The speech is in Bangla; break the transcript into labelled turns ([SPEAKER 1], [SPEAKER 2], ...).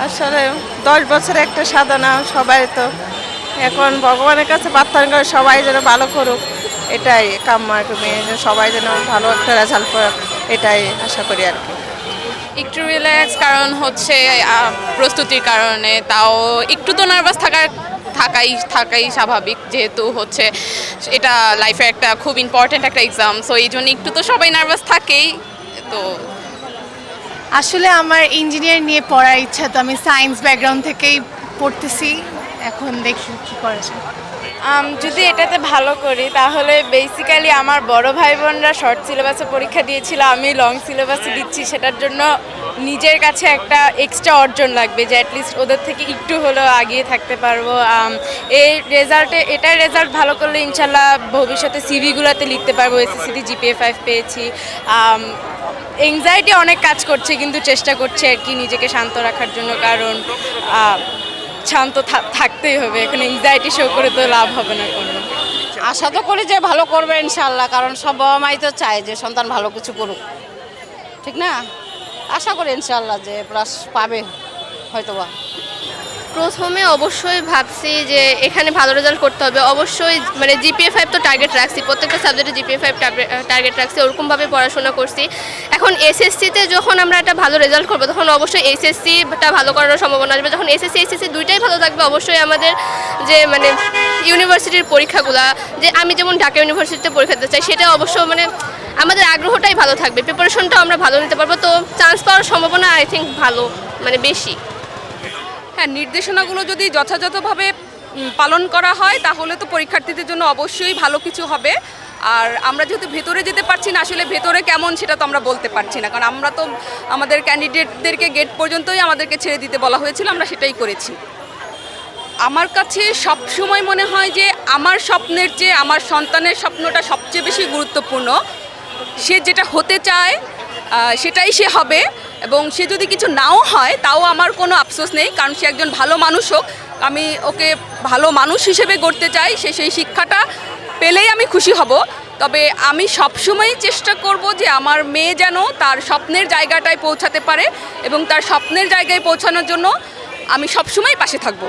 [SPEAKER 1] আসলে 10 বছর একটা সাধনা, সবাই তো এখন ভগবানের কাছে প্রার্থনা করে সবাই যেন ভালো করুক, এটাই কাম্য আর কি। মেয়ে যে সবাই যেন ভালো একটা রেজাল্ট করে, এটাই আশা করি আর কি।
[SPEAKER 2] একটু রিল্যাক্স, কারণ হচ্ছে প্রস্তুতির কারণে, তাও একটু তো নার্ভাস থাকাই স্বাভাবিক, যেহেতু হচ্ছে এটা লাইফের একটা খুব ইম্পর্ট্যান্ট একটা এক্সাম, সো এই জন্য একটু তো সবাই নার্ভাস থাকেই। তো
[SPEAKER 3] আসলে আমার ইঞ্জিনিয়ার নিয়ে পড়ার ইচ্ছা, তো আমি সায়েন্স ব্যাকগ্রাউন্ড থেকেই পড়তেছি। এখন দেখি কি করা যায়।
[SPEAKER 4] যদি এটাতে ভালো করি তাহলে বেসিক্যালি আমার বড় ভাই বোনরা শর্ট সিলেবাসে পরীক্ষা দিয়েছিল, আমি লং সিলেবাসে দিচ্ছি। সেটার জন্য নিজের কাছে একটা এক্সট্রা অর্জন লাগবে, যে অ্যাটলিস্ট ওদের থেকে একটু হলেও এগিয়ে থাকতে পারবো। এটার রেজাল্ট ভালো করলে ইনশাল্লাহ ভবিষ্যতে সিভিগুলোতে লিখতে পারবো এসএসসিতে জিপিএ 5 পেয়েছি। এংজাইটি অনেক কাজ করছে, কিন্তু চেষ্টা করছি আর কি নিজেকে শান্ত রাখার জন্য, কারণ শান্ত থাকতেই হবে। এখন এংজাইটি শো করে তো লাভ হবে না কোনো।
[SPEAKER 5] আশা তো করি যে ভালো করবে ইনশাল্লাহ, কারণ সব বাবা মাই তো চায় যে সন্তান ভালো কিছু করুক, ঠিক না? আশা করি ইনশাল্লাহ যে প্লাস পাবে হয়তোবা।
[SPEAKER 6] প্রথমে অবশ্যই ভাবছি যে এখানে ভালো রেজাল্ট করতে হবে, অবশ্যই মানে জিপিএ 5 তো টার্গেট রাখছি, প্রত্যেকটা সাবজেক্টে জিপিএ 5 টার্গেট রাখছি, ওরকমভাবে পড়াশোনা করছি। এখন এসএসসিতে যখন আমরা একটা ভালো রেজাল্ট করবো, তখন অবশ্যই এইচএসসিটা ভালো করার সম্ভাবনা আসবে। যখন এইচএসসি দুইটাই ভালো থাকবে, অবশ্যই আমাদের যে মানে ইউনিভার্সিটির পরীক্ষাগুলা, যে আমি যেমন ঢাকা ইউনিভার্সিটিতে পরীক্ষা দিতে চাই, সেটা অবশ্য মানে আমাদের আগ্রহটাই ভালো থাকবে, প্রিপারেশনটাও আমরা ভালো নিতে পারবো, তো চান্স পাওয়ার সম্ভাবনা আই থিঙ্ক ভালো, মানে বেশি।
[SPEAKER 2] হ্যাঁ, নির্দেশনাগুলো যদি যথাযথভাবে পালন করা হয় তাহলে তো পরীক্ষার্থীদের জন্য অবশ্যই ভালো কিছু হবে। আর আমরা যেহেতু ভেতরে যেতে পারছি না, আসলে ভেতরে কেমন সেটা তো আমরা বলতে পারছি না, কারণ আমরা তো আমাদের ক্যান্ডিডেটদেরকে গেট পর্যন্তই আমাদেরকে ছেড়ে দিতে বলা হয়েছিল, আমরা সেটাই করেছি। আমার কাছে সব সময় মনে হয় যে আমার স্বপ্নের চেয়ে আমার সন্তানের স্বপ্নটা সবচেয়ে বেশি গুরুত্বপূর্ণ। সে যেটা হতে চায় সেটাই সে হবে, এবং সে যদি কিছু নাও হয় তাও আমার কোনো আফসোস নেই, কারণ সে একজন ভালো মানুষ হোক, আমি ওকে ভালো মানুষ হিসেবে গড়তে চাই। সে সেই শিক্ষাটা পেলেই আমি খুশি হব। তবে আমি সবসময়ই চেষ্টা করব যে আমার মেয়ে যেন তার স্বপ্নের জায়গাটায় পৌঁছাতে পারে, এবং তার স্বপ্নের জায়গায় পৌঁছানোর জন্য আমি সবসময় পাশে থাকব।